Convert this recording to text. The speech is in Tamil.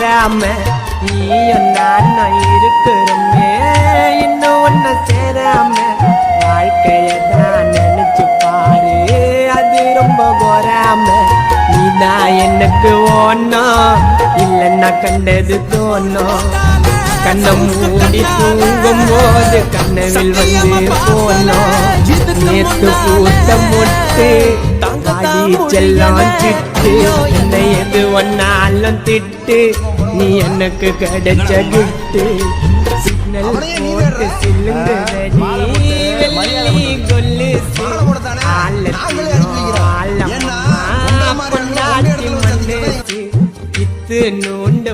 மாறாம நீயும் நான் இருக்கிறோமே இன்னும் ஒன்ன சேராம வாழ்க்கையதான் நினைச்சு பாரு அது ரொம்ப கோராம நீதான் எனக்கு ஒன்னும் இல்லைன்னா கண்டது தோணும் கண்ணை மூடி தூங்கும் போது கனவில் வந்து போனோம் நேத்து பூத்த மொட்டு தாடி செல்லம் திட்டு என்னை எது ஒன்னாலும் திட்டு நீ எனக்கு கிடைச்ச கிட்டு சிக்னல் போட்டு சில்லுங்கடி வெள்ளி கொல்லு ஆழம் பொன்னாட்டி மண்ணு இத்து நூண்டு